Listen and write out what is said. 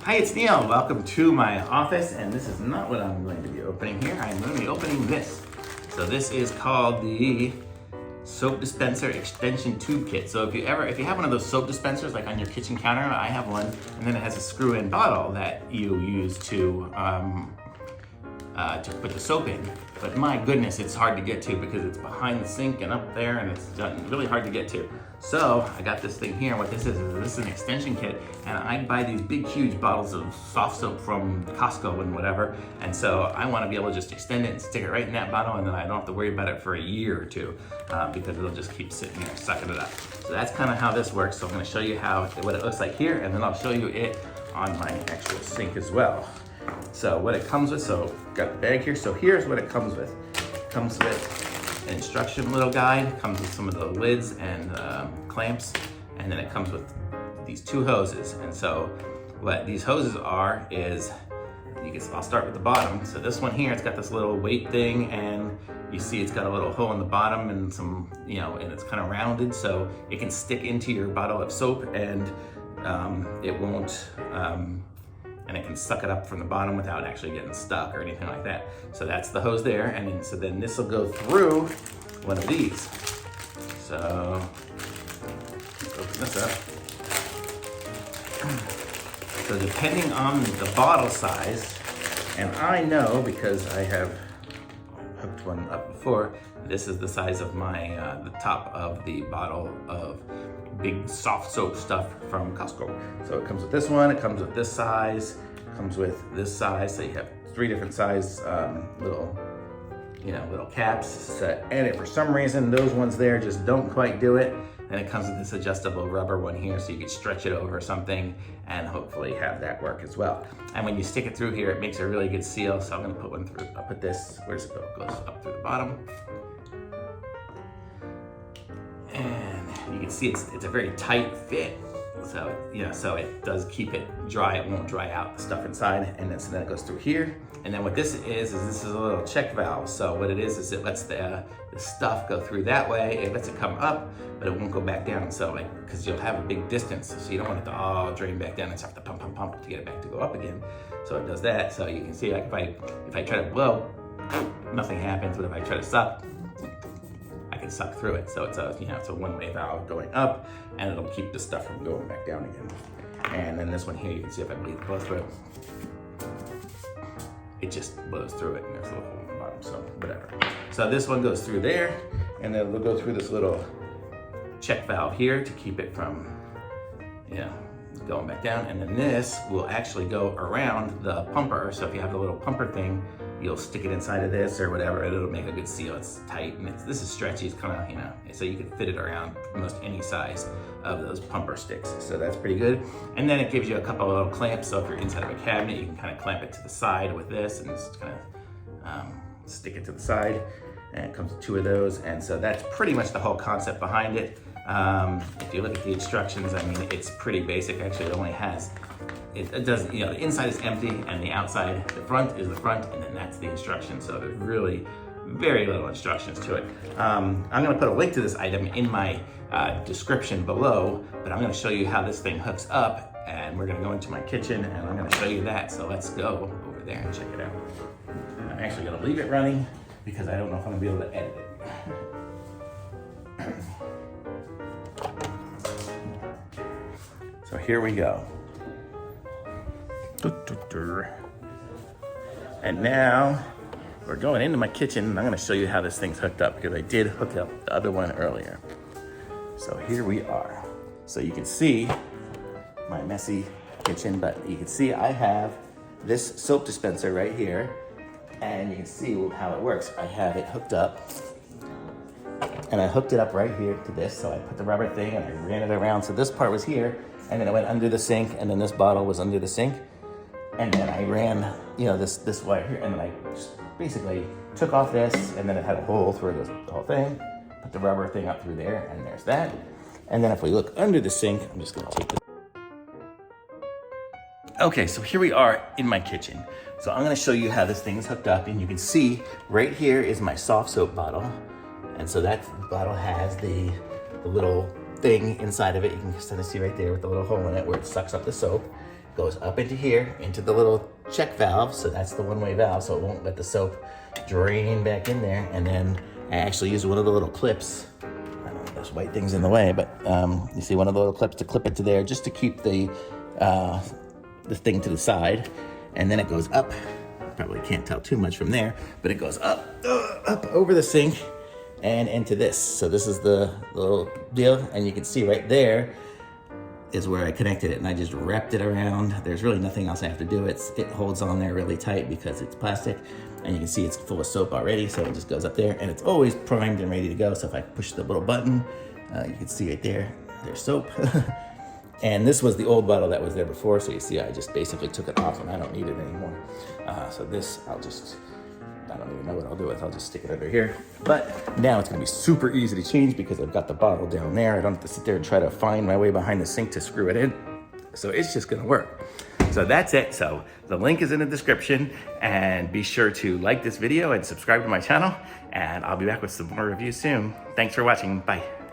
Hi, it's Neil. Welcome to my office, and this is not what I'm going to be opening here. I'm going to be opening this. So this is called the Soap Dispenser Extension Tube Kit. So if you have one of those soap dispensers like on your kitchen counter, I have one, and then it has a screw-in bottle that you use to put the soap in. But my goodness, it's hard to get to because it's behind the sink and up there, and it's really hard to get to. So I got this thing here. What this is an extension kit, and I buy these big, huge bottles of soft soap from Costco and whatever. And so I want to be able to just extend it and stick it right in that bottle, and then I don't have to worry about it for a year or two because it'll just keep sitting there sucking it up. So that's kind of how this works. So I'm going to show you what it looks like here, and then I'll show you it on my actual sink as well. So what it comes with, so got the bag here. So here's what it comes with. It comes with an instruction little guide, comes with some of the lids and clamps, and then it comes with these two hoses. And so what these hoses are is, I'll start with the bottom. So this one here, it's got this little weight thing, and you see it's got a little hole in the bottom and some, and it's kind of rounded, so it can stick into your bottle of soap, and it won't, and it can suck it up from the bottom without actually getting stuck or anything like that. So that's the hose there, and then this will go through one of these. So let's open this up. So depending on the bottle size, and I know because I have hooked one up before, this is the size of my the top of the bottle of big soft soap stuff from Costco. So it comes with this one, it comes with this size, it comes with this size. So you have 3 different size little caps. So, and if for some reason those ones there just don't quite do it, then it comes with this adjustable rubber one here, so you can stretch it over something and hopefully have that work as well. And when you stick it through here, it makes a really good seal. So I'm gonna put one through. I'll put this, where does it go? It goes up through the bottom. And you can see it's a very tight fit. So, so it does keep it dry. It won't dry out the stuff inside. And then, so then it goes through here. And then what this is this is a little check valve. So what it is it lets the stuff go through that way. It lets it come up, but it won't go back down. So because you'll have a big distance, so you don't want it to all drain back down and have to pump to get it back to go up again. So it does that. So you can see, like if I try to blow, nothing happens. But if I try to suck, I can suck through it. So it's a one-way valve going up, and it'll keep the stuff from going back down again. And then this one here, you can see if I blow through it, it just blows through it, and there's a little hole in the bottom, so whatever. So this one goes through there, and then it'll go through this little check valve here to keep it from, going back down. And then this will actually go around the pumper. So if you have the little pumper thing, you'll stick it inside of this or whatever, and it'll make a good seal. It's tight, and this is stretchy. It's kind of, so you can fit it around almost any size of those pumper sticks. So that's pretty good. And then it gives you a couple of little clamps. So if you're inside of a cabinet, you can kind of clamp it to the side with this and just kind of stick it to the side. And it comes with 2 of those. And so that's pretty much the whole concept behind it. If you look at the instructions, I mean, it's pretty basic. Actually, it only has, it does, the inside is empty, and the outside, the front is the front, and then that's the instruction. So there's really very little instructions to it. I'm gonna put a link to this item in my description below, but I'm gonna show you how this thing hooks up, and we're gonna go into my kitchen, and I'm gonna show you that. So let's go over there and check it out. And I'm actually gonna leave it running because I don't know if I'm gonna be able to edit it. So here we go. And now we're going into my kitchen, and I'm gonna show you how this thing's hooked up, because I did hook up the other one earlier. So here we are. So you can see my messy kitchen, but you can see I have this soap dispenser right here, and you can see how it works. I have it hooked up, and I hooked it up right here to this. So I put the rubber thing and I ran it around. So this part was here, and then it went under the sink, and then this bottle was under the sink. And then I ran, this wire here, and then I just basically took off this, and then it had a hole through the whole thing, put the rubber thing up through there, and there's that. And then if we look under the sink, I'm just gonna take this. Okay, so here we are in my kitchen. So I'm gonna show you how this thing is hooked up, and you can see right here is my soft soap bottle. And so that bottle has the little thing inside of it. You can kind of see right there with the little hole in it where it sucks up the soap. goes up into here, into the little check valve. So that's the one-way valve, so it won't let the soap drain back in there. And then I actually use one of the little clips. I don't know, there's white things in the way, but you see one of the little clips to clip it to there, just to keep the thing to the side. And then it goes up. Probably can't tell too much from there, but it goes up over the sink and into this. So this is the little deal, and you can see right there is where I connected it, and I just wrapped it around. There's really nothing else I have to do. It holds on there really tight because it's plastic, and you can see it's full of soap already, so it just goes up there, and it's always primed and ready to go. So if I push the little button, you can see right there, there's soap. And this was the old bottle that was there before, so you see I just basically took it off and I don't need it anymore. So this, I don't even know what I'll do with. I'll just stick it under here. But now it's gonna be super easy to change because I've got the bottle down there. I don't have to sit there and try to find my way behind the sink to screw it in. So it's just gonna work. So that's it. So the link is in the description, and be sure to like this video and subscribe to my channel, and I'll be back with some more reviews soon. Thanks for watching. Bye.